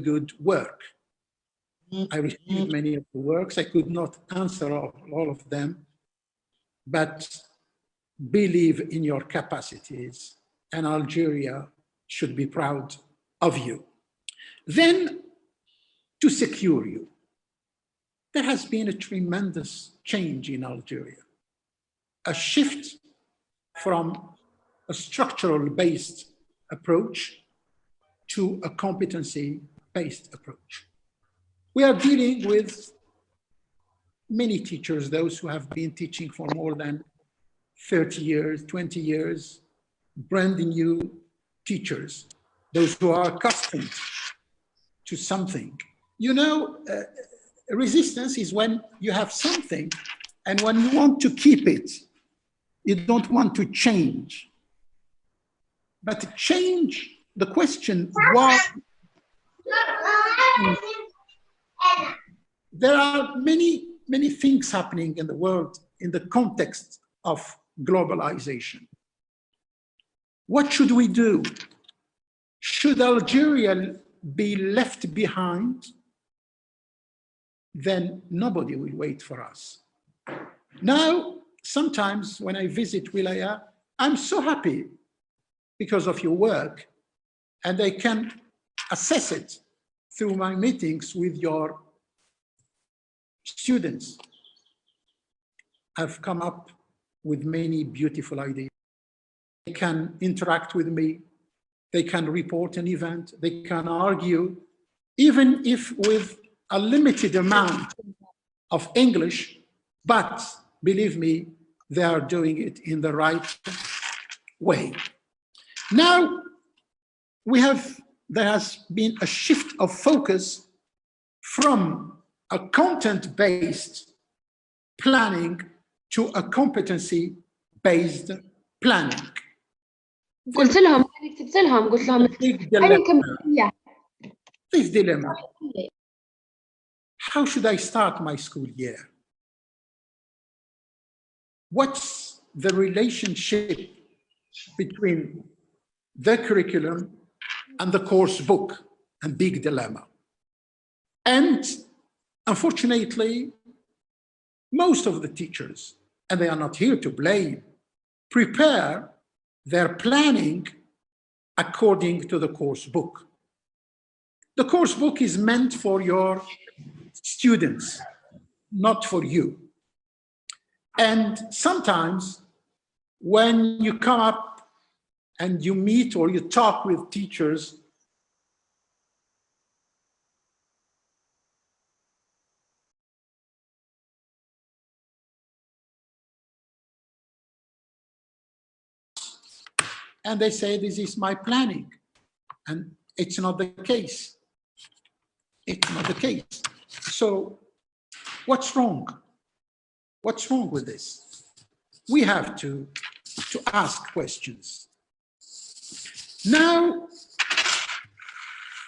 good work. I received many of the works. I could not answer all of them, but believe in your capacities, and Algeria should be proud of you. Then, to secure you, there has been a tremendous change in Algeria, a shift from a structural-based approach to a competency-based approach. We are dealing with many teachers, those who have been teaching for more than 30 years, 20 years, brand new teachers, those who are accustomed to something. You know, resistance is when you have something and when you want to keep it, you don't want to change. But change, the question, why? There are many things happening in the world in the context of globalization. What should we do? Should Algeria be left behind? Then nobody will wait for us. Now, sometimes when I visit Wilaya, I'm so happy because of your work, and I can assess it through my meetings with your students. I've come up with many beautiful ideas. They can interact with me, they can report an event, they can argue, even if with a limited amount of English, but believe me, they are doing it in the right way. Now, there has been a shift of focus from a content-based planning to a competency-based planning. قلت لهم كتبت لهم قلت لهم This dilemma. How should I start my school year? What's the relationship between the curriculum and the course book? And big dilemma. And unfortunately, most of the teachers, and they are not here to blame, prepare their planning according to the course book. The course book is meant for your students, not for you. And sometimes when you come up and you meet or you talk with teachers, and they say, this is my planning. And it's not the case. It's not the case. So what's wrong? What's wrong with this? We have to ask questions. Now,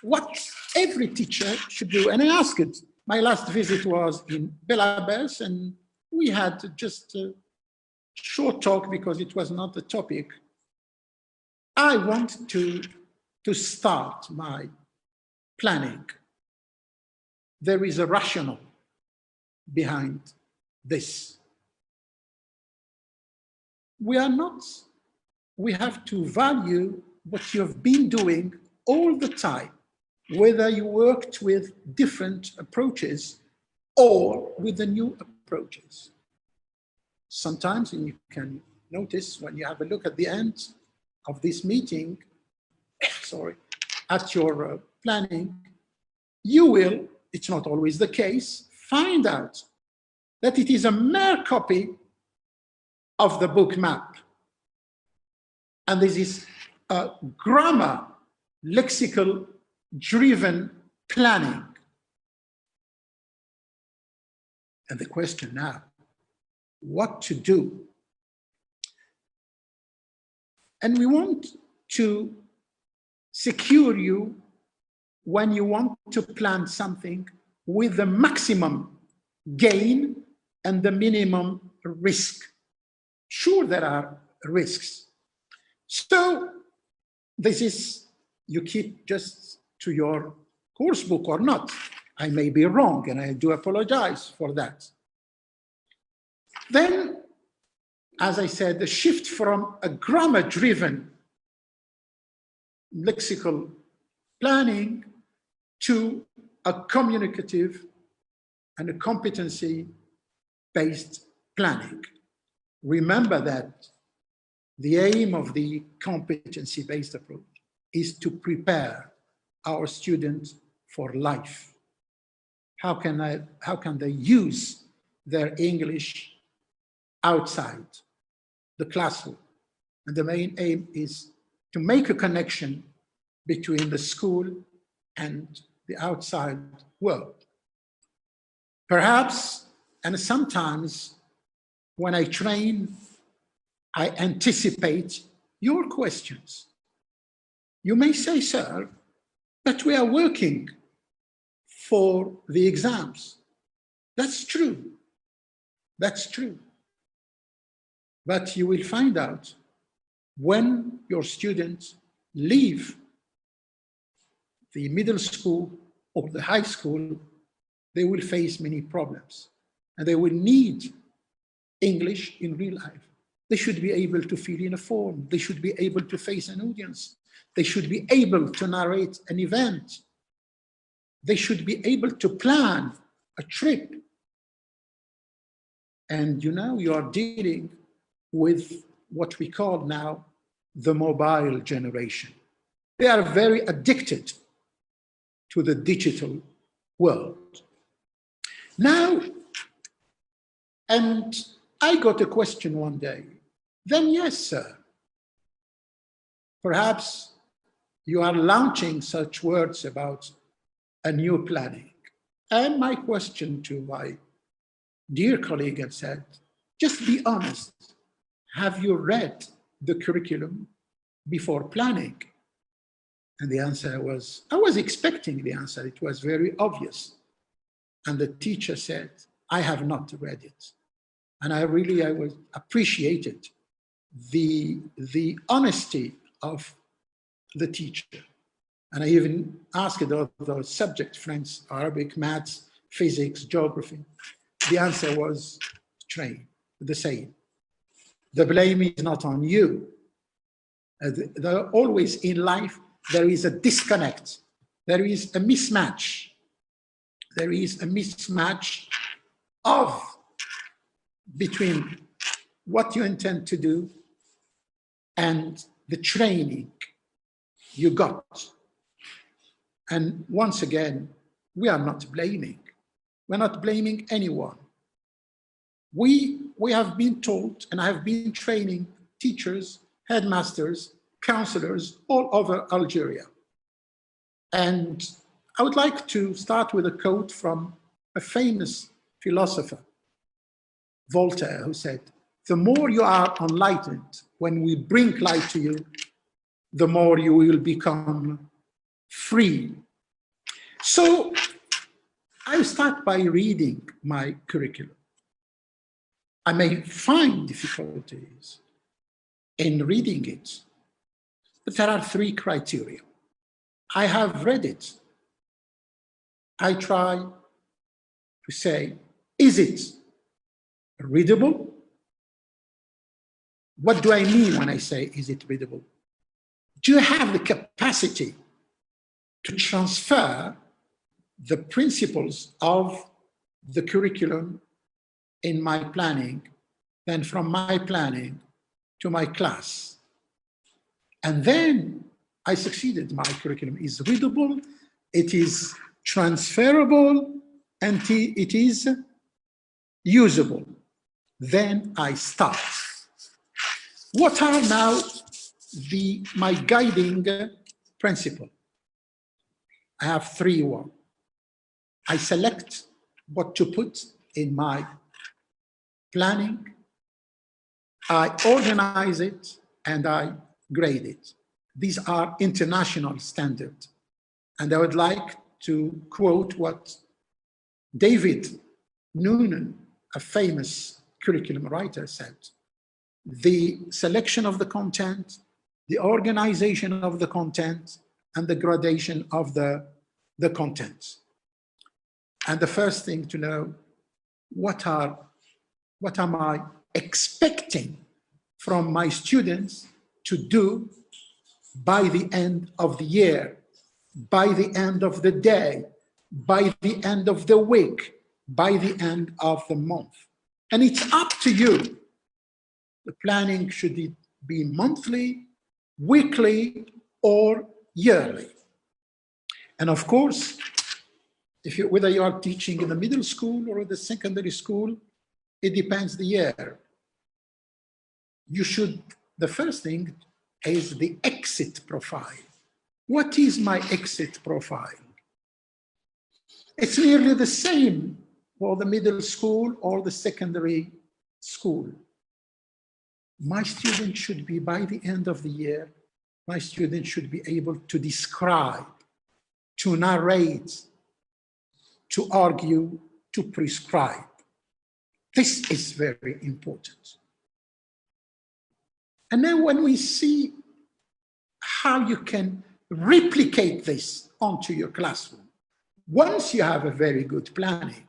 what every teacher should do, and I asked it, my last visit was in Belabès, and we had just a short talk because it was not the topic. I want to start my planning. There is a rationale behind this. We have to value what you have been doing all the time, whether you worked with different approaches or with the new approaches. Sometimes, and you can notice when you have a look at the end of this meeting, at your planning, you will, it's not always the case, find out that it is a mere copy of the book map. And this is a grammar, lexical driven planning. And the question now, what to do? And we want to secure you when you want to plan something with the maximum gain and the minimum risk. Sure, there are risks. So this is, you keep just to your course book or not. I may be wrong, and I do apologize for that. Then, as I said, the shift from a grammar-driven lexical planning to a communicative and a competency-based planning. Remember that the aim of the competency-based approach is to prepare our students for life. How can they use their English outside the classroom? And the main aim is to make a connection between the school and the outside world. Perhaps, and sometimes when I train, I anticipate your questions. You may say, sir, but we are working for the exams. That's true. That's true. But you will find out when your students leave the middle school or the high school, they will face many problems and they will need English in real life. They should be able to fill in a form. They should be able to face an audience. They should be able to narrate an event. They should be able to plan a trip. And you are dealing with what we call now the mobile generation. They are very addicted to the digital world. Now, and I got a question one day, then yes, sir. Perhaps you are launching such words about a new planning. And my question to my dear colleague had said, just be honest. Have you read the curriculum before planning? And the answer was, I was expecting the answer. It was very obvious. And the teacher said, I have not read it. And I was appreciated the honesty of the teacher. And I even asked the subject friends, Arabic, maths, physics, geography. The answer was the same. The blame is not on you. Always in life, there is a disconnect. There is a mismatch. There is a mismatch between what you intend to do and the training you got. And once again, we are not blaming. We're not blaming anyone. We have been told, and I have been training teachers, headmasters, counselors all over Algeria. And I would like to start with a quote from a famous philosopher, Voltaire, who said, the more you are enlightened, when we bring light to you, the more you will become free. So I start by reading my curriculum. I may find difficulties in reading it, but there are 3 criteria. I have read it. I try to say, is it readable? What do I mean when I say, is it readable? Do you have the capacity to transfer the principles of the curriculum in my planning, then from my planning to my class? And then I succeeded. My curriculum is readable, it is transferable, and it is usable. Then I start. What are now my guiding principle? I have 3 words. I select what to put in my planning, I organize it, and I grade it. These are international standards. And I would like to quote what David Noonan, a famous curriculum writer, said. The selection of the content, the organization of the content, and the gradation of the the contents. And the first thing to know, what am I expecting from my students to do by the end of the year, by the end of the day, by the end of the week, by the end of the month. And it's up to you. The planning should it be monthly, weekly, or yearly. And of course, whether you are teaching in the middle school or the secondary school, it depends the year. The first thing is the exit profile. What is my exit profile? It's nearly the same for the middle school or the secondary school. My student should be, by the end of the year, my student should be able to describe, to narrate, to argue, to prescribe. This is very important. And then when we see how you can replicate this onto your classroom, once you have a very good planning,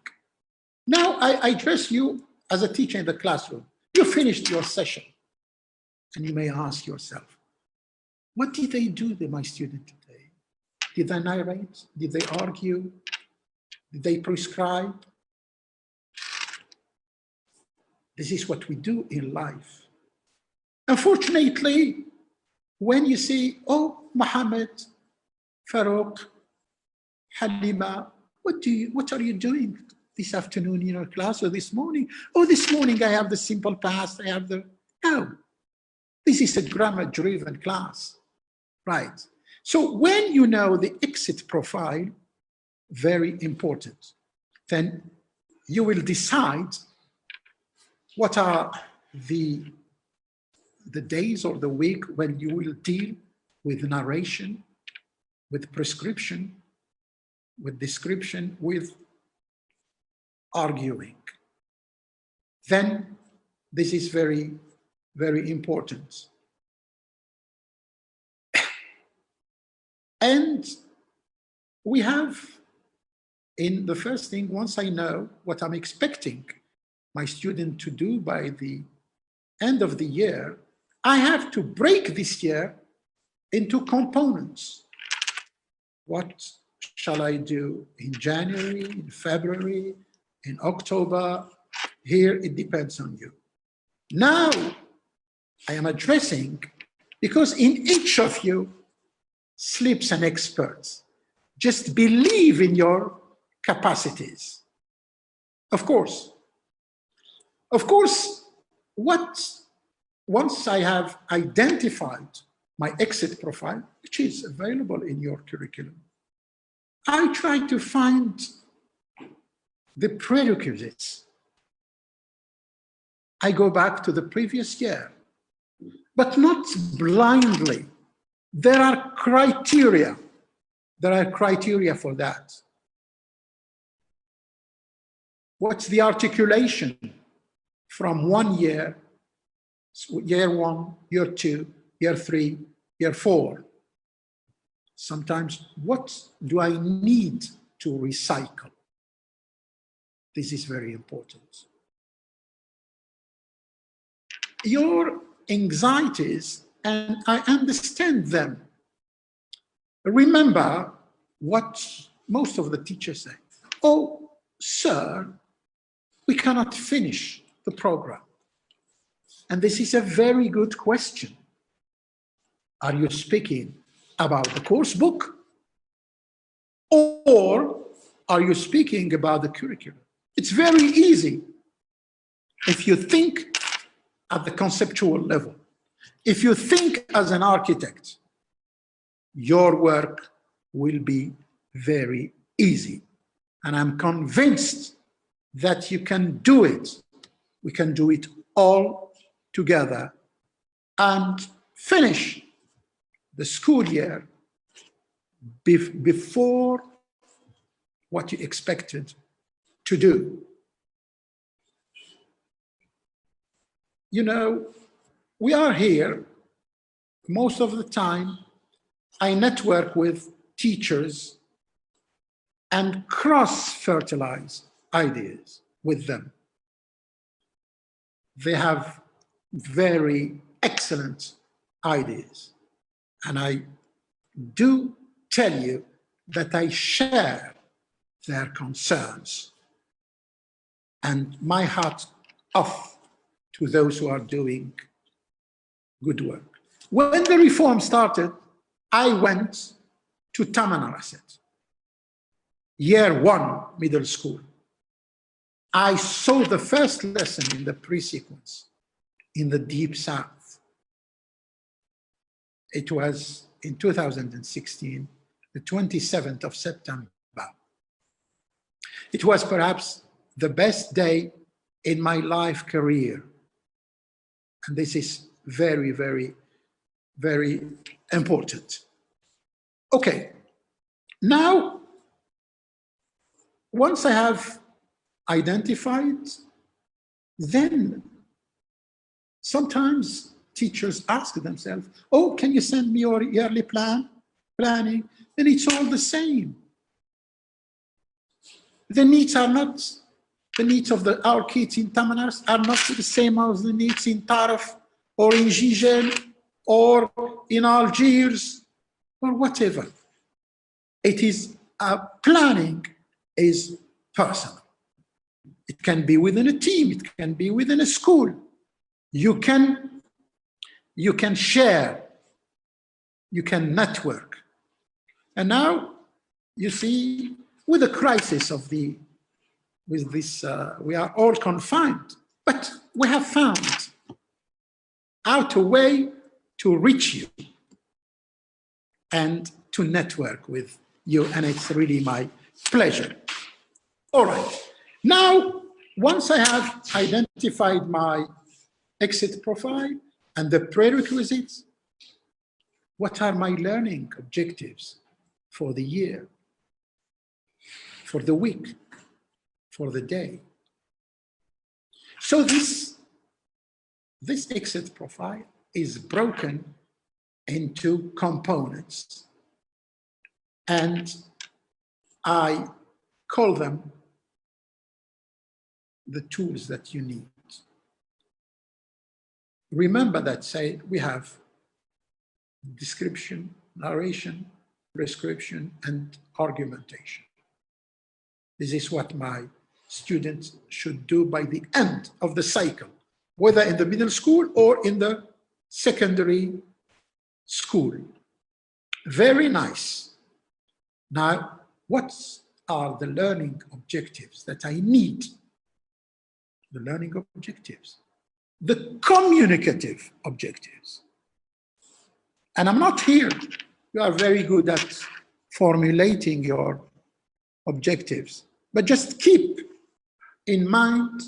now I address you as a teacher in the classroom. You finished your session, and you may ask yourself, what did they do to my student today? Did they narrate? Did they argue? Did they prescribe? This is what we do in life. Unfortunately, when you see, oh, Mohammed, Farouk, Halima, what are you doing this afternoon in your class or this morning? Oh, this morning I have the simple past, I have the, no. This is a grammar-driven class, right? So when you know the exit profile, very important, then you will decide what are the days or the week when you will deal with narration, with prescription, with description, with arguing. Then this is very, very important. And we have, in the first thing, once I know what I'm expecting my student to do by the end of the year, I have to break this year into components. What shall I do in January, in February, in October? Here it depends on you. Now I am addressing, because in each of you sleeps an expert. Just believe in your capacities. Of course, once I have identified my exit profile, which is available in your curriculum, I try to find the prerequisites. I go back to the previous year, but not blindly. There are criteria. There are criteria for that. What's the articulation from one year, year one, year two, year three, year four? Sometimes, what do I need to recycle? This is very important. Your anxieties, and I understand them. Remember what most of the teachers say. Oh, sir, we cannot finish the program. And this is a very good question. Are you speaking about the course book? Or are you speaking about the curriculum? It's very easy if you think at the conceptual level. If you think as an architect, your work will be very easy. And I'm convinced that you can do it. We can do it all together and finish the school year before what you expected to do. You know, we are here most of the time. I network with teachers and cross-fertilize ideas with them. They have very excellent ideas. And I do tell you that I share their concerns. And my hat off to those who are doing good work. When the reform started, I went to Tamrabet, year 1 middle school. I saw the first lesson in the pre-sequence in the Deep South. It was in 2016, the 27th of September. It was perhaps the best day in my life career. And this is very, very, very important. Okay, now, once I have identified, then sometimes teachers ask themselves, oh, can you send me your yearly planning? And it's all the same. The needs are not, the needs of our kids in Tamrabet are not the same as the needs in Tarf or in Gigel or in Algiers or whatever. It is, planning is personal. It can be within a team, it can be within a school. You can share, you can network. And now, you see, with the crisis of we are all confined, but we have found out a way to reach you and to network with you, and it's really my pleasure. All right, now, once I have identified my exit profile and the prerequisites, what are my learning objectives for the year, for the week, for the day? So this exit profile is broken into components, and I call them the tools that you need. Remember that, say, we have description, narration, prescription, and argumentation. This is what my students should do by the end of the cycle, whether in the middle school or in the secondary school. Very nice. Now, what are the learning objectives that I need? The learning objectives, the communicative objectives. And I'm not here. You are very good at formulating your objectives, but just keep in mind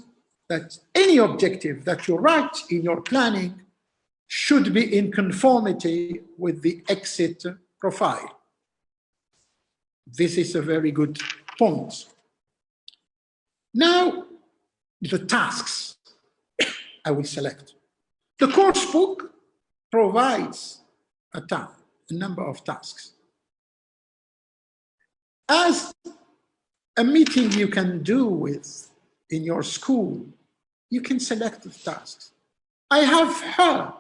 that any objective that you write in your planning should be in conformity with the exit profile. This is a very good point. Now, the tasks I will select. The course book provides a number of tasks. As a meeting you can do with in your school, you can select the tasks. I have heard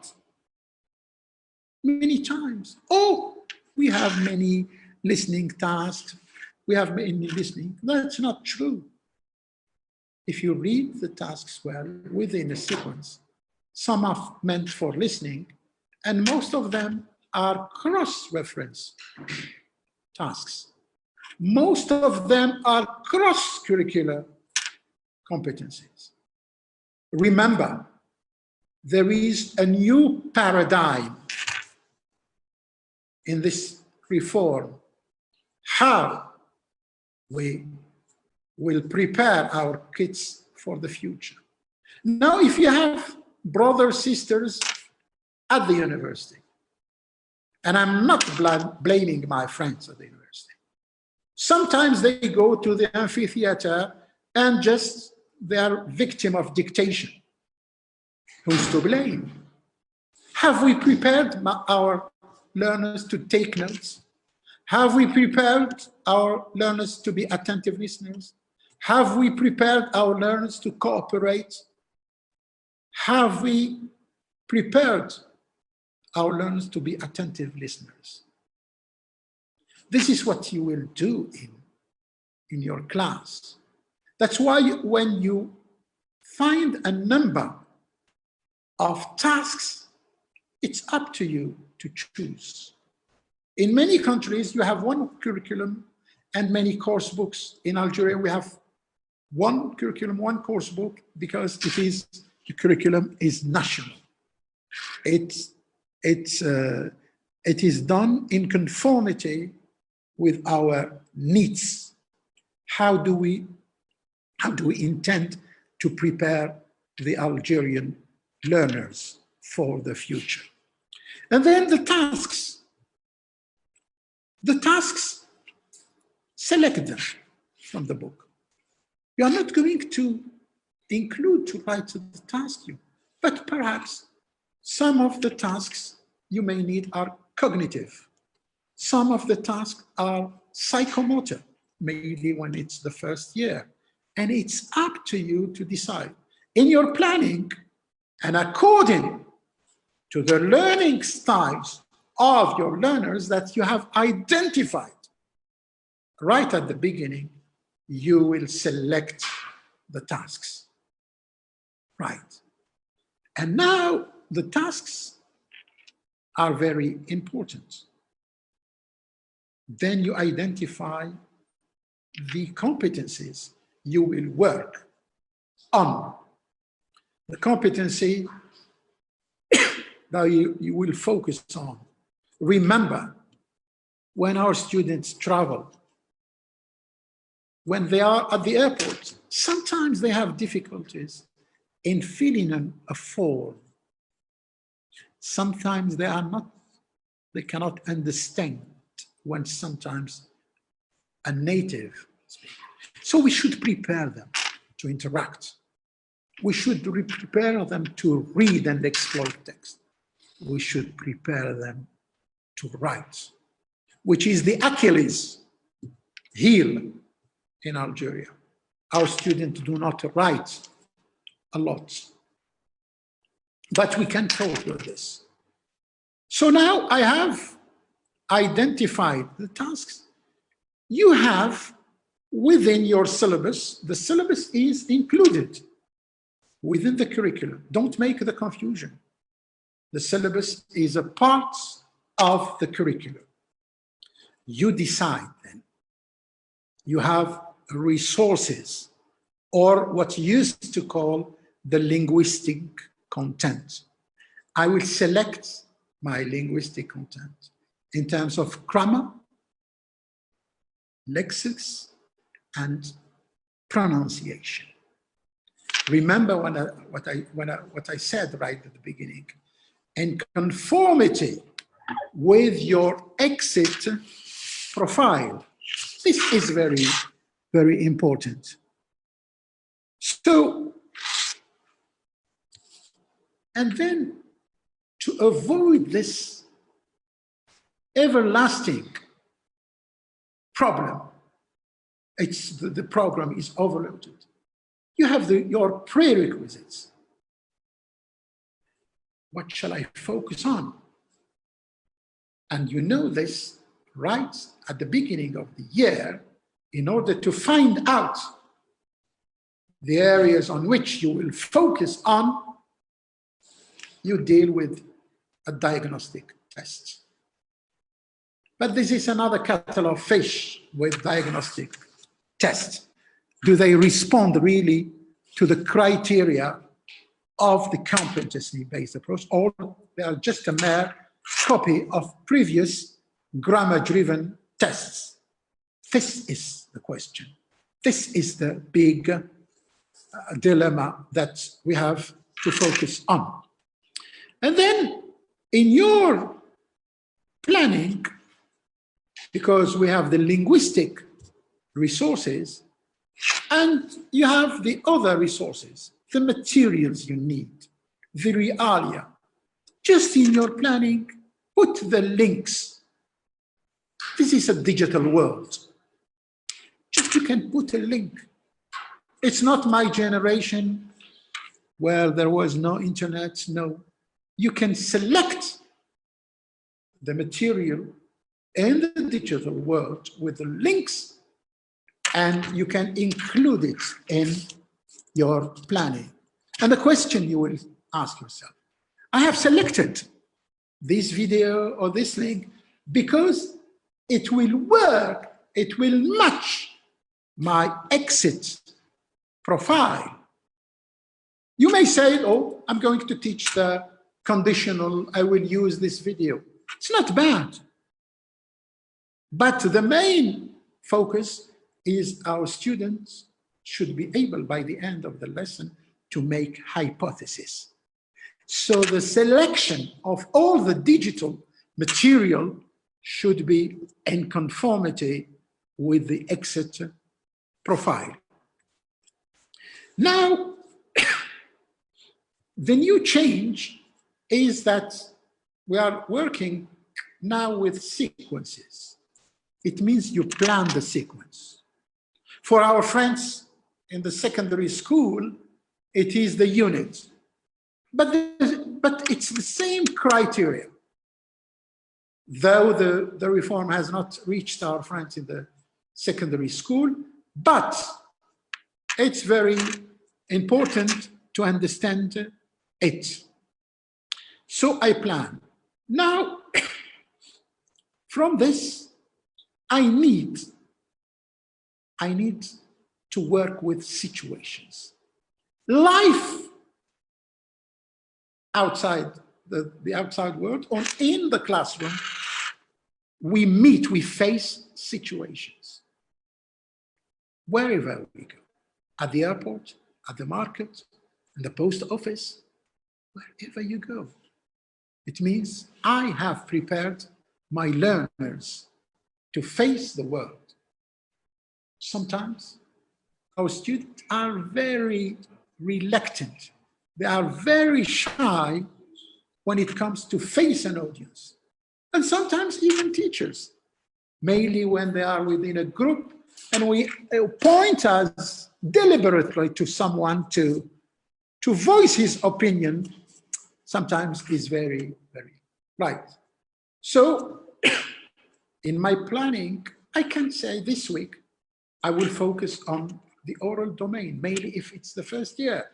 many times, oh, we have many listening tasks, we have many listening. That's not true. If you read the tasks well within a sequence, some are meant for listening, and most of them are cross-reference tasks. Most of them are cross-curricular competencies. Remember, there is a new paradigm in this reform, how we will prepare our kids for the future. Now, if you have brothers, sisters at the university, and I'm not blaming my friends at the university, sometimes they go to the amphitheater and just they are victim of dictation. Who's to blame? Have we prepared our learners to take notes? Have we prepared our learners to be attentive listeners? Have we prepared our learners to cooperate? Have we prepared our learners to be attentive listeners? This is what you will do in your class. That's why when you find a number of tasks, it's up to you to choose. In many countries, you have one curriculum and many course books. In Algeria, we have one curriculum, one course book, because the curriculum is national. It is done in conformity with our needs. How do we intend to prepare the Algerian learners for the future? And then the tasks. The tasks, select them from the book. You are not going to include to write the task, but perhaps some of the tasks you may need are cognitive. Some of the tasks are psychomotor, maybe when it's the first year. And it's up to you to decide in your planning and according to the learning styles of your learners that you have identified right at the beginning, you will select the tasks. Right. And now the tasks are very important. Then you identify the competencies you will work on. The competency that you will focus on. Remember, when our students travel, when they are at the airport, sometimes they have difficulties in filling in a form. Sometimes they cannot understand when sometimes a native speaks. So we should prepare them to interact. We should prepare them to read and explore text. We should prepare them to write, which is the Achilles heel in Algeria. Our students do not write a lot, but we can cope with this. So now I have identified the tasks. You have within your syllabus, the syllabus is included within the curriculum. Don't make the confusion. The syllabus is a part of the curriculum. You decide then. You have resources, or what you used to call the linguistic content. I will select my linguistic content in terms of grammar, lexics, and pronunciation. Remember what I said right at the beginning. In conformity with your exit profile. This is very, very important. So, and then to avoid this everlasting problem, the program is overloaded. You have your prerequisites. What shall I focus on? And you know this right at the beginning of the year, in order to find out the areas on which you will focus on, you deal with a diagnostic test. But this is another kettle of fish with diagnostic tests. Do they respond really to the criteria of the competency-based approach, or they are just a mere copy of previous grammar-driven tests? This is the question. This is the big dilemma that we have to focus on. And then in your planning, because we have the linguistic resources and you have the other resources, the materials you need, the realia. Just in your planning, put the links This is a digital world. Just you can put a link. It's not my generation where there was no internet, no. You can select the material in the digital world with the links, and you can include it in your planning. And the question you will ask yourself, I have selected this video or this link because it will work, it will match my exit profile. You may say, oh, I'm going to teach the conditional, I will use this video. It's not bad. But the main focus is our students should be able by the end of the lesson to make hypotheses. So the selection of all the digital material should be in conformity with the exit profile. Now, the new change is that we are working now with sequences. It means you plan the sequence. For our friends in the secondary school, it is the unit. But it's the same criteria. Though the reform has not reached our friends in the secondary school, but it's very important to understand it. So I plan. Now, from this, I need to work with situations. Life outside the outside world or in the classroom, we face situations. Wherever we go, at the airport, at the market, in the post office, wherever you go. It means I have prepared my learners to face the world. Sometimes our students are very reluctant. They are very shy when it comes to face an audience. And sometimes even teachers, mainly when they are within a group and we point us deliberately to someone to voice his opinion, sometimes is very, very right. So in my planning, I can say this week, I will focus on the oral domain, mainly if it's the first year,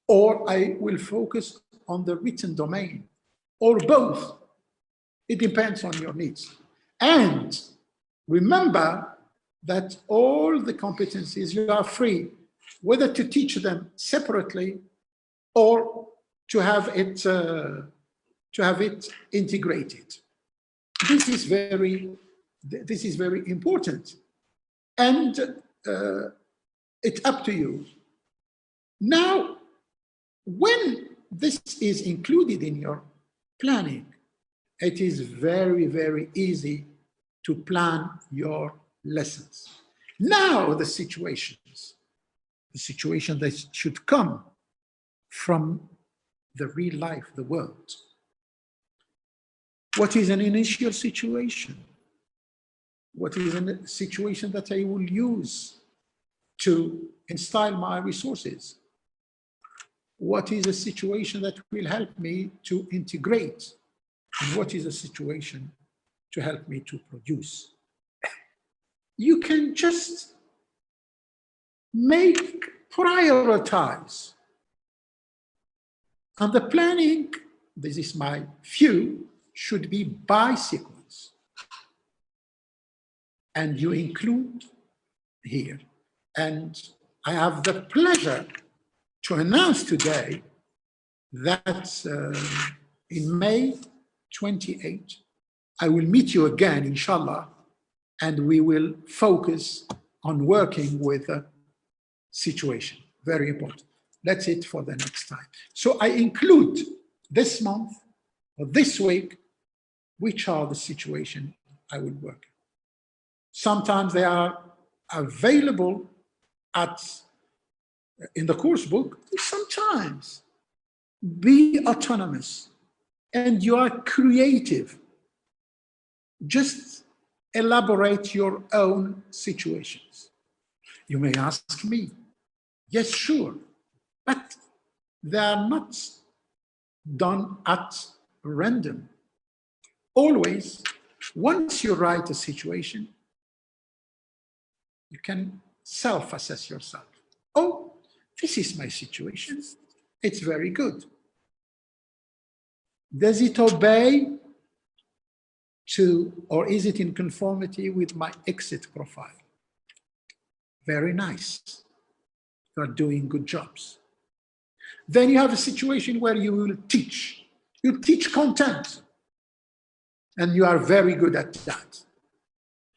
or I will focus on the written domain, or both. It depends on your needs. And remember that all the competencies, you are free, whether to teach them separately or to have it integrated. This is very important, and it's up to you. Now, when this is included in your planning, it is very, very easy to plan your lessons. Now, the situation that should come from the real life, the world. What is an initial situation? What is a situation that I will use to install my resources? What is a situation that will help me to integrate? And what is a situation to help me to produce? You can just prioritize. And the planning, this is my view, should be by sequence. And you include here. And I have the pleasure to announce today that in May 28, I will meet you again, inshallah, and we will focus on working with a situation. Very important. That's it for the next time. So I include this month or this week, which are the situations I will work. Sometimes they are available in the course book. Sometimes be autonomous and you are creative. Just elaborate your own situations. You may ask me, yes, sure, but they are not done at random. Always, once you write a situation, you can self-assess yourself. Oh, this is my situation. It's very good. Does it obey to, or is it in conformity with my exit profile? Very nice. You are doing good jobs. Then you have a situation where you will teach. You teach content, and you are very good at that.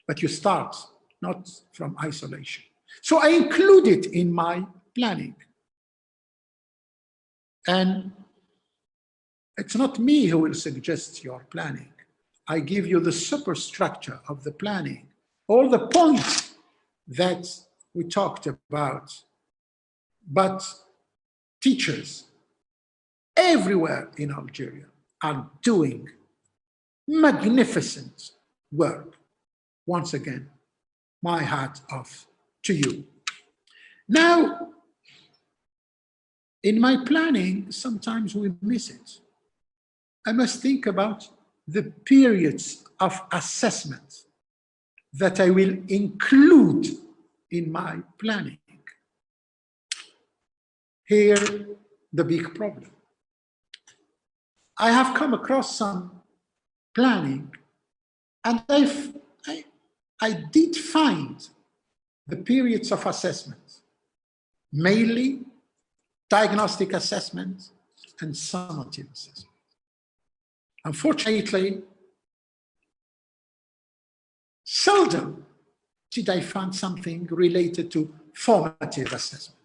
But you start not from isolation. So I include it in my planning. And it's not me who will suggest your planning. I give you the superstructure of the planning, all the points that we talked about. But teachers everywhere in Algeria are doing magnificent work. Once again, my hat off to you. Now, in my planning, sometimes we miss it. I must think about the periods of assessment that I will include in my planning. Here, the big problem. I have come across some planning, and I did find the periods of assessment, mainly diagnostic assessment and summative assessment. Unfortunately, seldom did I find something related to formative assessment.